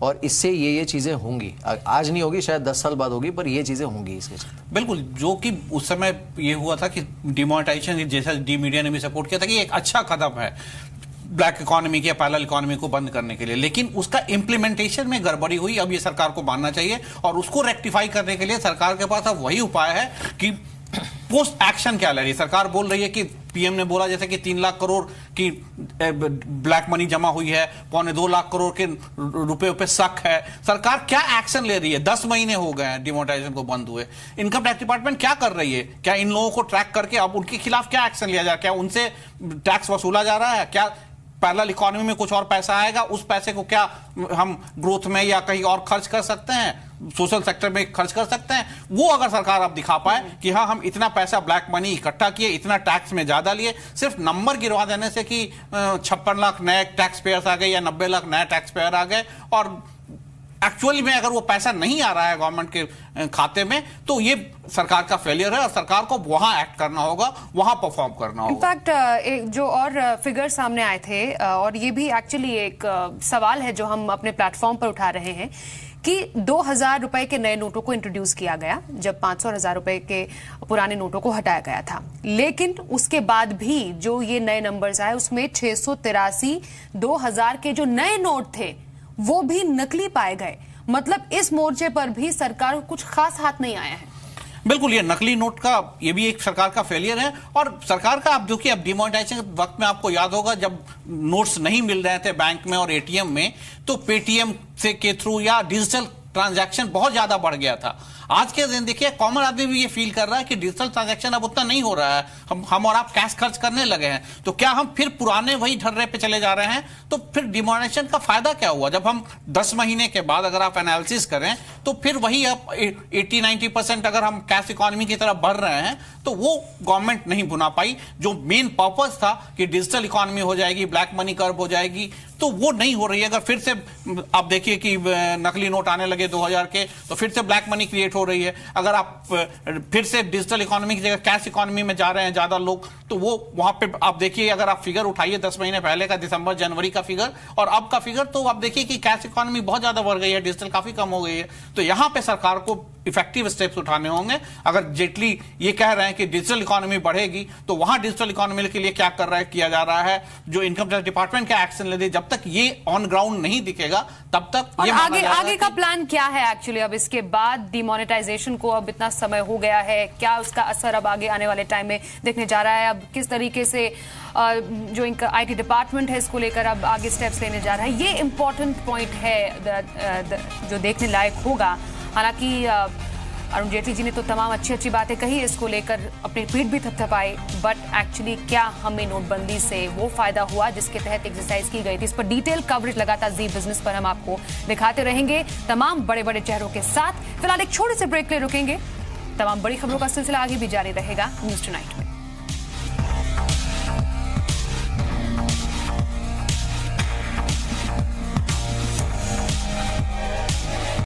और इससे ये चीजें होंगी। आज नहीं होगी, शायद 10 साल बाद होगी, पर ये चीजें होंगी इसके साथ। बिल्कुल, जो कि उस समय ये हुआ था कि डिमोनेटाइजेशन, जैसा डी मीडिया ने भी सपोर्ट किया था कि एक अच्छा कदम है ब्लैक इकोनॉमी की या पैरेलल इकोनॉमी को बंद करने के लिए, लेकिन उसका इंप्लीमेंटेशन में गड़बड़ी हुई। अब ये सरकार को मानना चाहिए और उसको रेक्टिफाई करने के लिए सरकार के पास अब वही उपाय है कि पोस्ट एक्शन क्या ले रही है। सरकार बोल रही है कि पीएम ने बोला जैसे कि 3 लाख करोड़ की ब्लैक मनी जमा हुई है, 2.25 लाख करोड़ के रुपए पे शक है। सरकार क्या एक्शन ले रही है? 10 महीने हो गए हैं डिमोनेटाइजेशन को बंद हुए। इनकम टैक्स डिपार्टमेंट क्या कर रही है? क्या इन लोगों को ट्रैक करके अब उनके खिलाफ क्या एक्शन लिया जा रहा है? क्या उनसे टैक्स वसूला जा रहा है? क्या पैरेलल इकोनॉमी में कुछ और पैसा आएगा? उस पैसे को क्या हम ग्रोथ में या कहीं और खर्च कर सकते हैं, सोशल सेक्टर में खर्च कर सकते हैं? वो अगर सरकार अब दिखा पाए कि हाँ हम इतना पैसा ब्लैक मनी इकट्ठा किए, इतना टैक्स में ज्यादा लिए, सिर्फ नंबर गिरवा देने से कि 56 लाख नए टैक्स पेयर्स आ गए या 90 लाख नए टैक्स पेयर आ गए और एक्चुअली में अगर वो पैसा नहीं आ रहा है गवर्नमेंट के खाते में, तो ये सरकार का फेलियर है और सरकार को वहां एक्ट करना होगा, वहां परफॉर्म करना होगा। इनफैक्ट जो और फिगर सामने आए थे और ये भी एक्चुअली एक सवाल है जो हम अपने प्लेटफॉर्म पर उठा रहे हैं कि 2000 रुपए के नए नोटों को इंट्रोड्यूस किया गया जब 500 और 1000 रुपए के पुराने नोटों को हटाया गया था, लेकिन उसके बाद भी जो ये नए नंबर्स आए उसमें 683 2000 के जो नए नोट थे वो भी नकली पाए गए। मतलब इस मोर्चे पर भी सरकार को कुछ खास हाथ नहीं आया है। बिल्कुल, ये नकली नोट का ये भी एक सरकार का फेलियर है। और सरकार का आप देखिए, अब डिमोनेटाइजेशन के वक्त में आपको याद होगा जब नोट्स नहीं मिल रहे थे बैंक में और एटीएम में, तो पेटीएम से के थ्रू या डिजिटल ट्रांजैक्शन बहुत ज्यादा बढ़ गया था। आज के दिन देखिए कॉमन आदमी भी ये फील कर रहा है कि डिजिटल ट्रांजैक्शन अब उतना नहीं हो रहा है, हम और आप कैश खर्च करने लगे हैं। तो क्या हम फिर पुराने वही ढर्रे पे चले जा रहे हैं? तो फिर डिमोनेटाइजेशन का फायदा क्या हुआ? जब हम 10 महीने के बाद अगर आप एनालिसिस करें तो फिर वही आप 80-90% अगर हम कैश इकोनॉमी की तरफ बढ़ रहे हैं, तो वो गवर्नमेंट नहीं बुना पाई। जो मेन पर्पस था कि डिजिटल इकोनॉमी हो जाएगी, ब्लैक मनी कर्व हो जाएगी, तो वो नहीं हो रही है। अगर फिर से आप देखिए कि नकली नोट आने लगे 2000 के, तो फिर से ब्लैक मनी क्रिएट हो रही है। अगर आप फिर से डिजिटल इकोनॉमी की जगह कैश इकोनॉमी में जा रहे हैं ज्यादा लोग, तो वो वहां पे आप देखिए, अगर आप फिगर उठाइए 10 महीने पहले का, दिसंबर जनवरी का फिगर और अब का फिगर, तो आप देखिए कि कैश इकोनॉमी बहुत ज्यादा बढ़ गई है, डिजिटल काफी कम हो गई है। तो यहां पे सरकार को इफेक्टिव स्टेप्स उठाने होंगे। अगर जेटली ये कह रहे हैं कि डिजिटल इकोनॉमी बढ़ेगी, तो वहां डिजिटल इकोनॉमी के लिए क्या कर रहा है, किया जा रहा है, जो इनकम टैक्स डिपार्टमेंट क्या एक्शन ले, जब तक ये ऑन ग्राउंड नहीं दिखेगा तब तक ये आगे का प्लान क्या है एक्चुअली? अब इसके बाद डिमोनेटाइजेशन को अब इतना समय हो गया है, क्या उसका असर अब आगे आने वाले टाइम में दिखने जा रहा है? अब किस तरीके से जो इनका आईटी डिपार्टमेंट है इसको लेकर अब आगे स्टेप्स लेने जा रहा है, ये इंपॉर्टेंट पॉइंट है जो देखने लायक होगा। हालांकि अरुण जेटली जी ने तो तमाम अच्छी बातें कही, इसको लेकर अपनी पीठ भी थपथपाई, बट एक्चुअली क्या हमें नोटबंदी से वो फायदा हुआ जिसके तहत एक्सरसाइज की गई थी? इस पर डिटेल कवरेज लगातार जी बिजनेस पर हम आपको दिखाते रहेंगे तमाम बड़े बड़े चेहरों के साथ। फिलहाल एक छोटे से ब्रेक ले रुकेंगे, तमाम बड़ी खबरों का सिलसिला आगे भी जारी रहेगा न्यूज़ टुनाइट में।